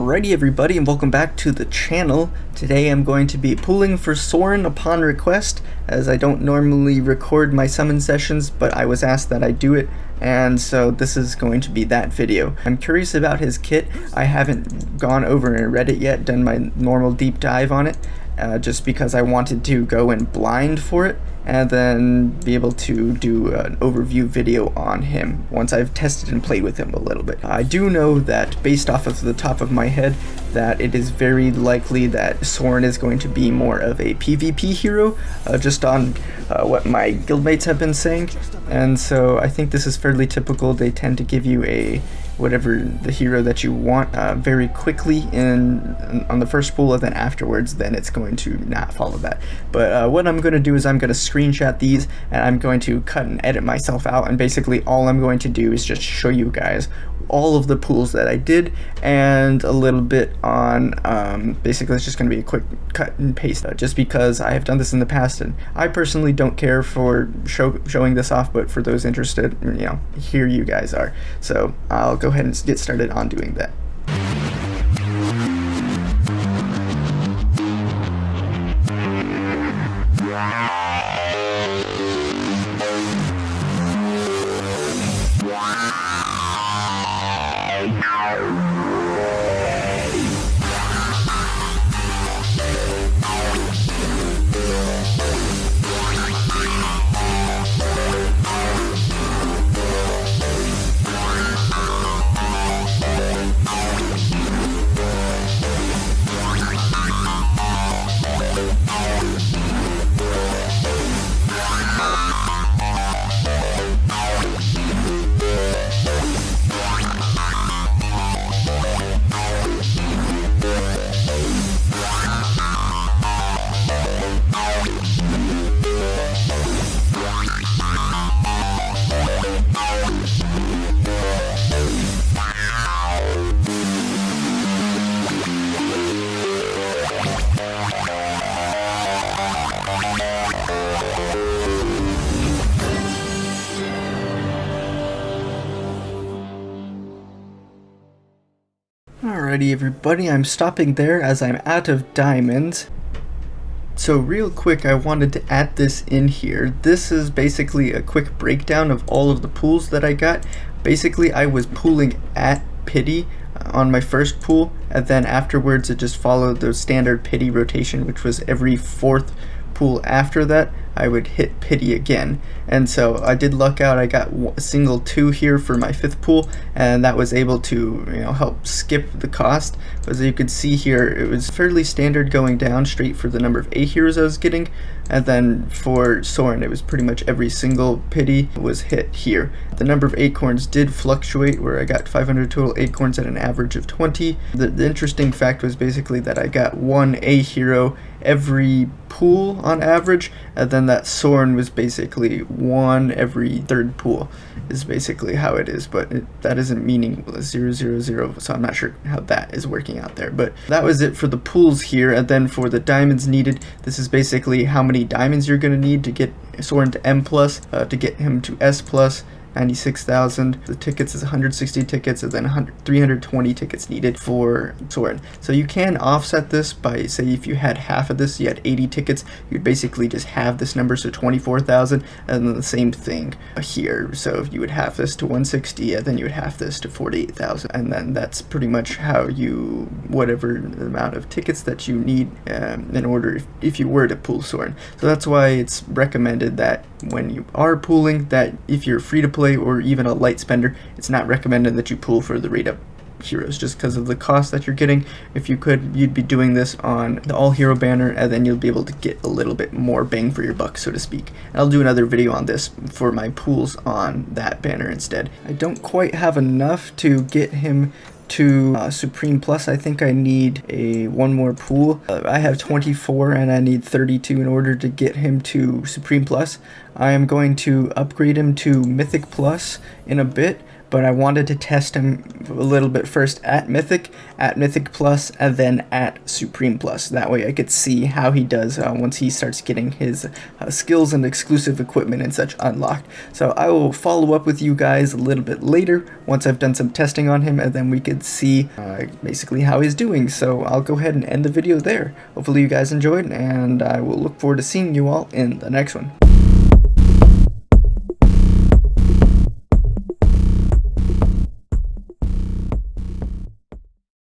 Alrighty everybody, and welcome back to the channel. Today I'm going to be pulling for Soren upon request, as I don't normally record my summon sessions, but I was asked that I do it, and so this is going to be that video. I'm curious about his kit. I haven't gone over and read it yet, done my normal deep dive on it, just because I wanted to go in blind for it, and then be able to do an overview video on him once I've tested and played with him a little bit. I do know that, based off of the top of my head, that it is very likely that Soren is going to be more of a PvP hero, just on what my guildmates have been saying, and so I think this is fairly typical. They tend to give you a whatever the hero that you want very quickly on the first pull, and then afterwards then it's going to not follow that. But what I'm going to do is I'm going to screenshot these, and I'm going to cut and edit myself out, and basically all I'm going to do is just show you guys all of the pulls that I did, and a little bit on basically it's just going to be a quick cut and paste, just because I have done this in the past, and I personally don't care for showing this off, but for those interested, you know, here you guys are. So I'll go ahead and get started on doing that. Alrighty everybody, I'm stopping there as I'm out of diamonds. So real quick, I wanted to add this in here. This is basically a quick breakdown of all of the pulls that I got. Basically, I was pulling at pity on my first pull, and then afterwards it just followed the standard pity rotation, which was every fourth pull after that I would hit pity again. And so I did luck out. I got a single 2 here for my 5th pull, and that was able to, you know, help skip the cost. As you can see here, it was fairly standard going down straight for the number of A heroes I was getting, and then for Soren it was pretty much every single pity was hit here. The number of acorns did fluctuate, where I got 500 total acorns at an average of 20. The interesting fact was basically that I got 1 A hero every pool on average, and then that Soren was basically 1 every 3rd pool is basically how it is, but that isn't meaning 0, 0, 0, so I'm not sure how that is working out there. But that was it for the pools here. And then for the diamonds needed, this is basically how many diamonds you're going to need to get Soren to M+, to get him to S+. 96,000. The tickets is 160 tickets, and then 320 tickets needed for Soren. So you can offset this by, say, if you had half of this, you had 80 tickets, you'd basically just have this number, so 24,000, and then the same thing here. So if you would have this to 160, and then you would have this to 48,000, and then that's pretty much how you, whatever the amount of tickets that you need in order if you were to pull Soren. So that's why it's recommended that when you are pooling, that if you're free to play or even a light spender, it's not recommended that you pull for the rate up heroes, just because of the cost that you're getting. If you could, you'd be doing this on the all hero banner, and then you'll be able to get a little bit more bang for your buck, so to speak. And I'll do another video on this for my pools on that banner instead. I don't quite have enough to get him to Supreme Plus. I think I need one more pool. I have 24 and I need 32 in order to get him to Supreme Plus. I am going to upgrade him to Mythic Plus in a bit, but I wanted to test him a little bit first at Mythic Plus, and then at Supreme Plus. That way I could see how he does once he starts getting his skills and exclusive equipment and such unlocked. So I will follow up with you guys a little bit later once I've done some testing on him, and then we could see basically how he's doing. So I'll go ahead and end the video there. Hopefully you guys enjoyed, and I will look forward to seeing you all in the next one.